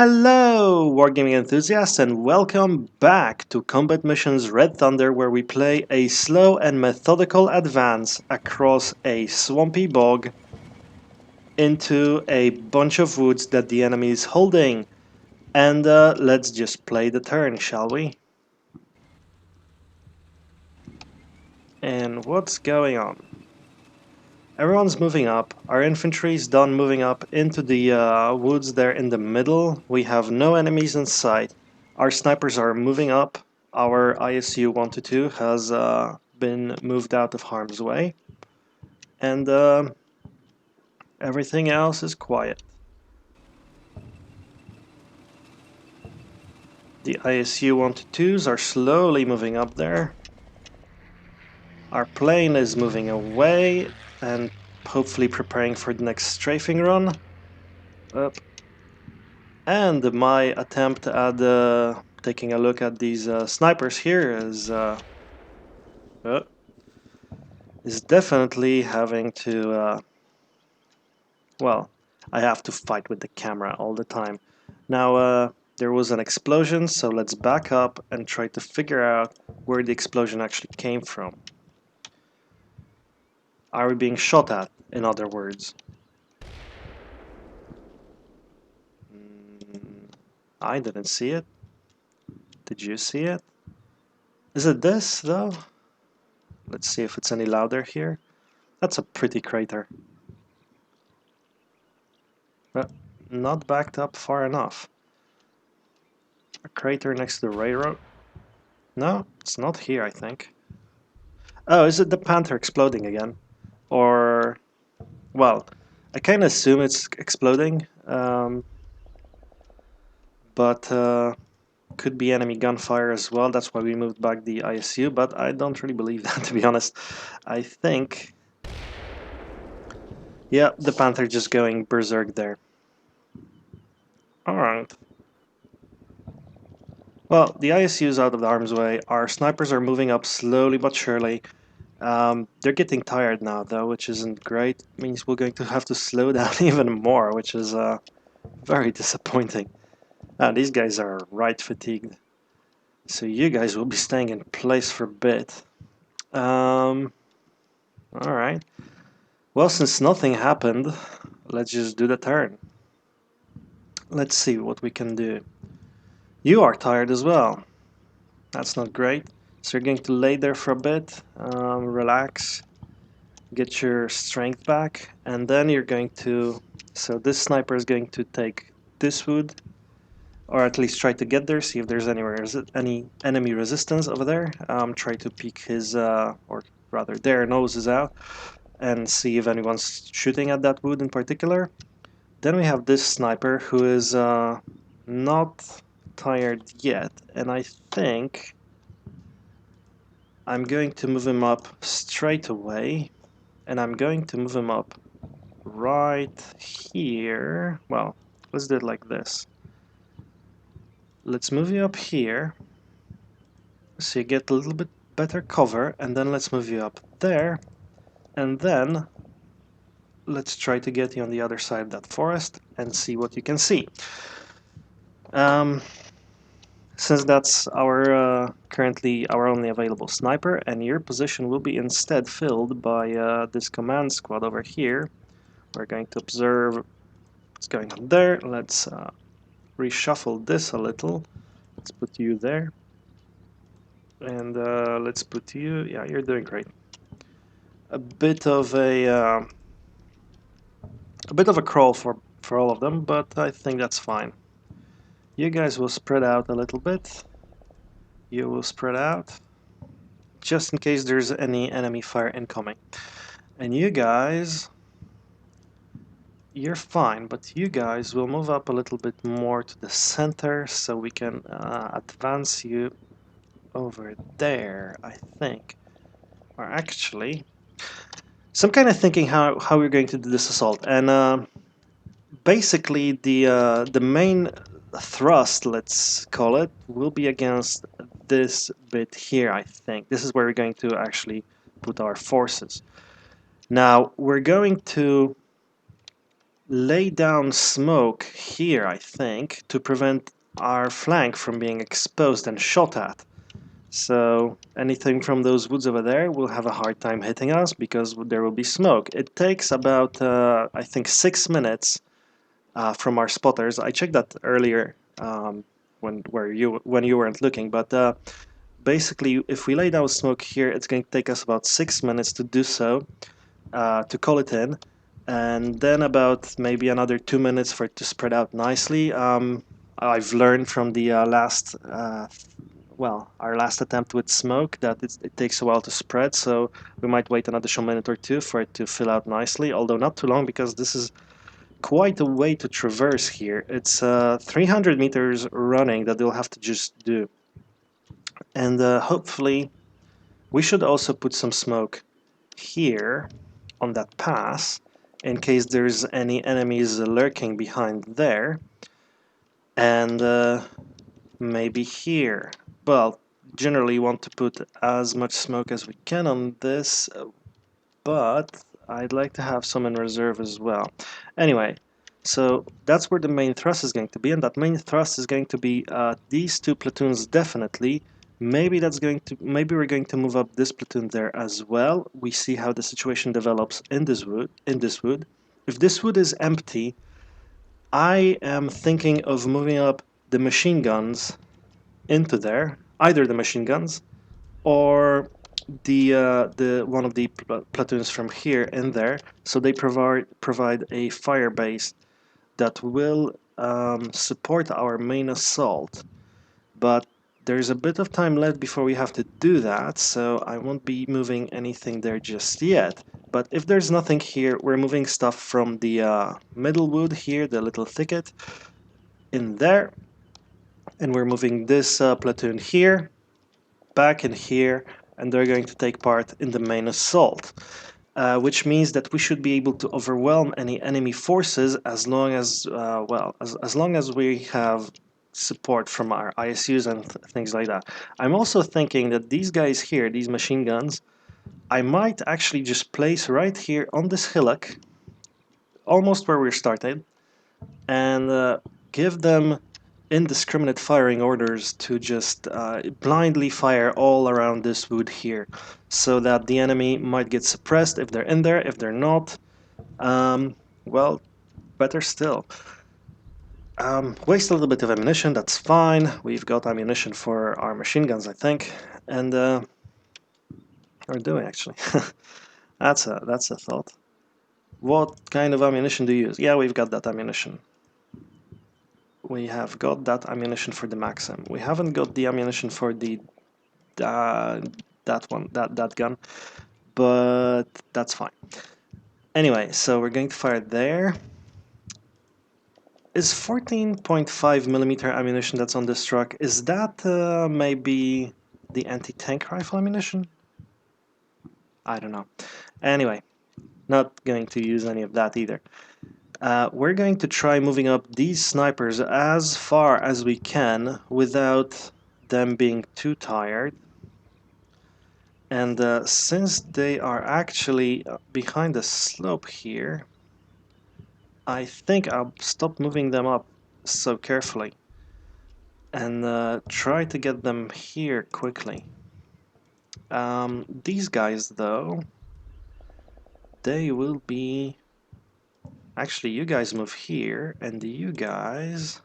Hello, wargaming enthusiasts, and welcome back to Combat Missions Red Thunder, where we play a slow and methodical advance across a swampy bog into a bunch of woods that the enemy is holding. And let's just play the turn, shall we? And what's going on? Everyone's moving up. Our infantry's done moving up into the woods there in the middle. We have no enemies in sight. Our snipers are moving up. Our ISU-122 has been moved out of harm's way. And everything else is quiet. The ISU-122s are slowly moving up there. Our plane is moving away and hopefully preparing for the next strafing run. Up. And my attempt at taking a look at these snipers here is definitely having to, well, I have to fight with the camera all the time. Now, there was an explosion, so let's back up and try to figure out where the explosion actually came from. Are we being shot at, in other words? I didn't see it. Did you see it? Is it this, though? Let's see if it's any louder here. That's a pretty crater. But not backed up far enough. A crater next to the railroad? No, it's not here, I think. Oh, is it the Panther exploding again? Or, well, I kind of assume it's exploding, but could be enemy gunfire as well. That's why we moved back the ISU, but I don't really believe that, to be honest. I think, yeah, the Panther just going berserk there. Alright. Well, the ISU is out of the harm's way. Our snipers are moving up slowly but surely. They're getting tired now, though, which isn't great. It means we're going to have to slow down even more, which is very disappointing. These guys are right fatigued. So you guys will be staying in place for a bit. Alright. Well, since nothing happened, let's just do the turn. Let's see what we can do. You are tired as well. That's not great. So you're going to lay there for a bit, relax, get your strength back, and then you're going to... So this sniper is going to take this wood, or at least try to get there, see if there's any enemy resistance over there. Try to peek his, or rather their noses out, and see if anyone's shooting at that wood in particular. Then we have this sniper who is not tired yet, and I think I'm going to move him up straight away, and I'm going to move him up right here. Well, let's do it like this. Let's move you up here so you get a little bit better cover, and then let's move you up there, and then let's try to get you on the other side of that forest and see what you can see. Since that's our currently our only available sniper, and your position will be instead filled by this command squad over here, we're going to observe what's going on there. Let's reshuffle this a little. Let's put you there, and let's put you. Yeah, you're doing great. A bit of a crawl for all of them, but I think that's fine. You guys will spread out a little bit. You will spread out, just in case there's any enemy fire incoming. And you guys, you're fine, but you guys will move up a little bit more to the center so we can advance you over there, I think. Or actually, so I'm kind of thinking how we're going to do this assault. And basically the main thrust, let's call it, will be against this bit here, I think. This is where we're going to actually put our forces. Now, we're going to lay down smoke here, I think, to prevent our flank from being exposed and shot at. So anything from those woods over there will have a hard time hitting us because there will be smoke. It takes about, I think, 6 minutes from our spotters. I checked that earlier when you weren't looking, but basically, if we lay down smoke here, it's going to take us about 6 minutes to do so, to call it in, and then about maybe another 2 minutes for it to spread out nicely. I've learned from the our last attempt with smoke that it takes a while to spread, so we might wait an additional minute or two for it to fill out nicely, although not too long because this is quite a way to traverse here. It's 300 meters running that they'll have to just do. And hopefully we should also put some smoke here on that pass in case there's any enemies lurking behind there. And maybe here. Well, generally want to put as much smoke as we can on this, but I'd like to have some in reserve as well. Anyway, so that's where the main thrust is going to be, and that main thrust is going to be these two platoons definitely. Maybe we're going to move up this platoon there as well. We see how the situation develops in this wood. If this wood is empty, I am thinking of moving up the machine guns into there, either the machine guns or the one of the platoons from here in there, so they provide a fire base that will support our main assault. But there's a bit of time left before we have to do that, so I won't be moving anything there just yet. But if there's nothing here, we're moving stuff from the middle wood here, the little thicket, in there, and we're moving this platoon here, back in here, and they're going to take part in the main assault. Which means that we should be able to overwhelm any enemy forces as long as, as long as we have support from our ISUs and things like that. I'm also thinking that these guys here, these machine guns, I might actually just place right here on this hillock, almost where we're starting, and give them indiscriminate firing orders to just blindly fire all around this wood here, so that the enemy might get suppressed if they're in there. If they're not, well, better still. Waste a little bit of ammunition, that's fine. We've got ammunition for our machine guns, I think, and we're doing actually. That's a thought. What kind of ammunition do you use? Yeah, we've got that ammunition. We have got that ammunition for the Maxim. We haven't got the ammunition for the that gun, but that's fine. Anyway, so we're going to fire there. Is 14.5 millimeter ammunition that's on this truck, is that maybe the anti-tank rifle ammunition? I don't know. Anyway, not going to use any of that either. We're going to try moving up these snipers as far as we can without them being too tired. And since they are actually behind the slope here, I think I'll stop moving them up so carefully and try to get them here quickly. These guys, though, they will be... Actually, you guys move here, and you guys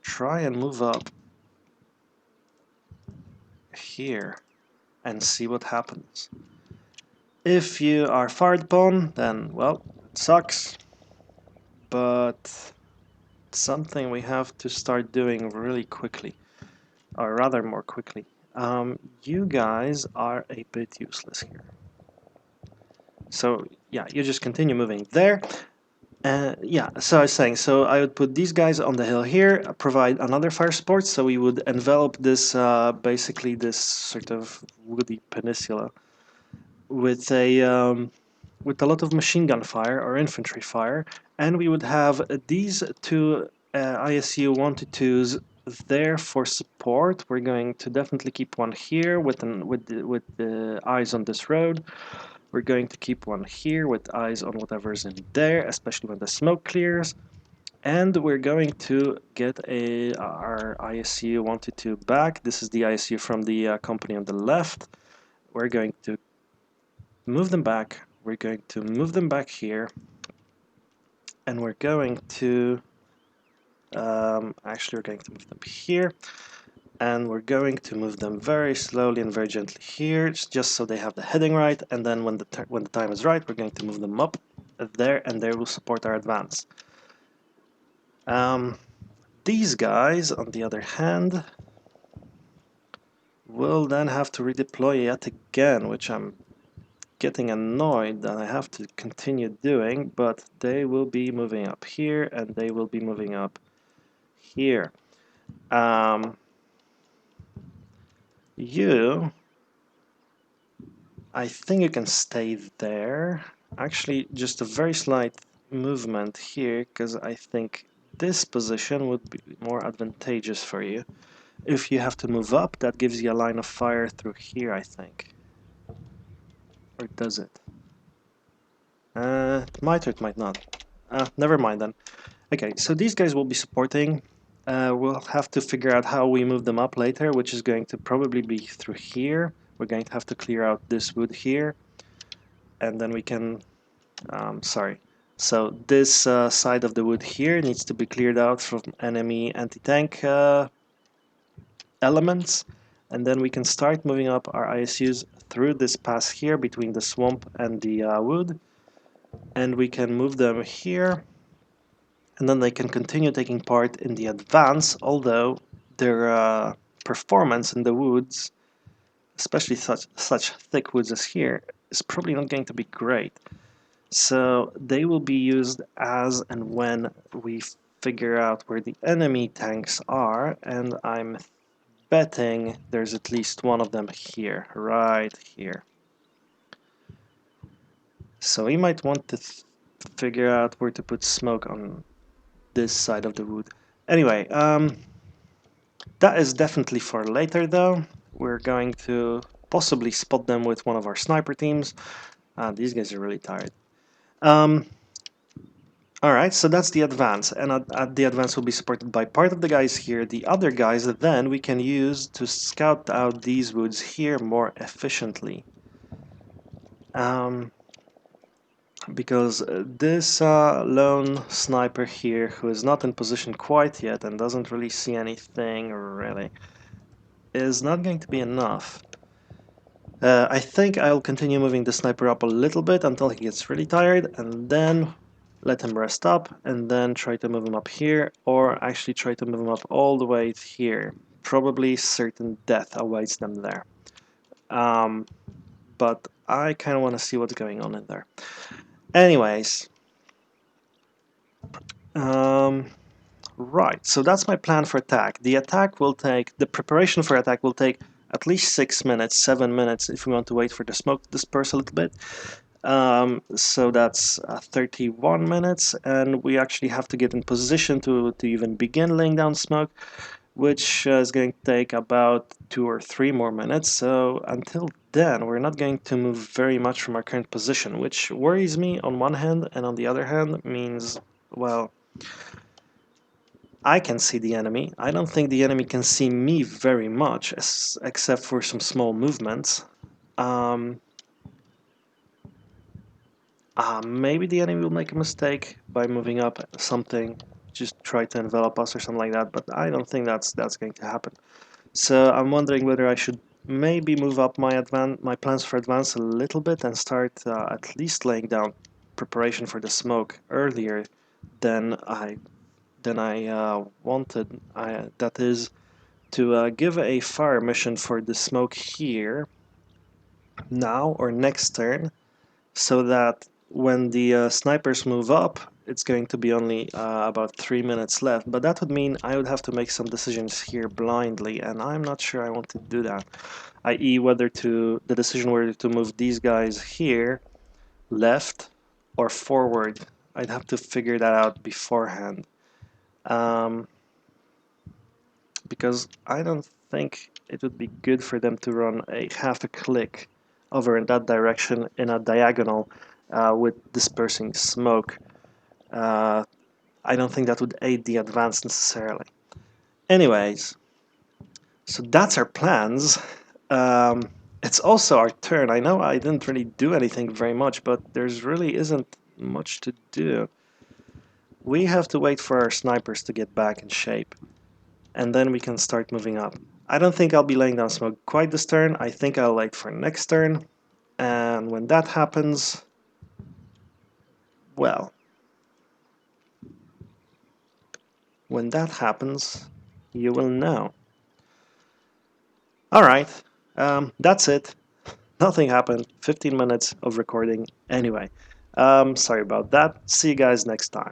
try and move up here and see what happens. If you are fired upon, then, well, it sucks, but something we have to start doing really quickly, or rather more quickly. You guys are a bit useless here. So yeah, you just continue moving there. Yeah, so I was saying, so I would put these guys on the hill here, provide another fire support, so we would envelop this, basically this sort of woody peninsula with a lot of machine gun fire or infantry fire, and we would have these two ISU 122s there for support. We're going to definitely keep one here with the eyes on this road. We're going to keep one here with eyes on whatever's in there, especially when the smoke clears. And we're going to get our ISU 122 back. This is the ISU from the company on the left. We're going to move them back. We're going to move them back here. And we're going to... actually, we're going to move them here. And we're going to move them very slowly and very gently here, just so they have the heading right. And then when the time is right, we're going to move them up there, and they will support our advance. These guys, on the other hand, will then have to redeploy yet again, which I'm getting annoyed that I have to continue doing, but they will be moving up here, and they will be moving up here. I think you can stay there. Actually, just a very slight movement here, because I think this position would be more advantageous for you. If you have to move up, that gives you a line of fire through here, I think. Or does it? It might or it might not. Never mind then. Okay, so these guys will be supporting. We'll have to figure out how we move them up later, which is going to probably be through here. We're going to have to clear out this wood here. And then we can... sorry. So this side of the wood here needs to be cleared out from enemy anti-tank elements. And then we can start moving up our ISUs through this pass here between the swamp and the wood. And we can move them here. And then they can continue taking part in the advance, although their performance in the woods, especially such thick woods as here, is probably not going to be great. So they will be used as and when we figure out where the enemy tanks are, and I'm betting there's at least one of them here, right here. So we might want to figure out where to put smoke on this side of the wood. Anyway, that is definitely for later though. We're going to possibly spot them with one of our sniper teams. These guys are really tired. Alright, so that's the advance, and the advance will be supported by part of the guys here. The other guys that then we can use to scout out these woods here more efficiently. Because this lone sniper here, who is not in position quite yet and doesn't really see anything really, is not going to be enough. I think I'll continue moving the sniper up a little bit until he gets really tired, and then let him rest up, and then try to move him up here, or actually try to move him up all the way here. Probably certain death awaits them there. But I kind of want to see what's going on in there. Anyways. Right, so that's my plan for attack. The preparation for attack will take at least 6 minutes, 7 minutes if we want to wait for the smoke to disperse a little bit. So that's 31 minutes, and we actually have to get in position to even begin laying down smoke, which is going to take about 2 or 3 more minutes. So until then, we're not going to move very much from our current position, which worries me on one hand, and on the other hand means, well, I can see the enemy. I don't think the enemy can see me very much, except for some small movements. Maybe the enemy will make a mistake by moving up something, just try to envelop us or something like that, but I don't think that's going to happen. So I'm wondering whether I should maybe move up my plans for advance a little bit and start at least laying down preparation for the smoke earlier than I wanted. That is to give a fire mission for the smoke here now or next turn, so that when the snipers move up, it's going to be only about 3 minutes left. But that would mean I would have to make some decisions here blindly, and I'm not sure I want to do that. I.e. the decision whether to move these guys here left or forward. I'd have to figure that out beforehand. Because I don't think it would be good for them to run a half a click over in that direction in a diagonal with dispersing smoke. I don't think that would aid the advance necessarily. Anyways, so that's our plans. It's also our turn. I know I didn't really do anything very much, but there's really isn't much to do. We have to wait for our snipers to get back in shape, and then we can start moving up. I don't think I'll be laying down smoke quite this turn. I think I'll wait for next turn, and when that happens, well, when that happens, you will know. Alright, that's it. Nothing happened. 15 minutes of recording anyway. Sorry about that. See you guys next time.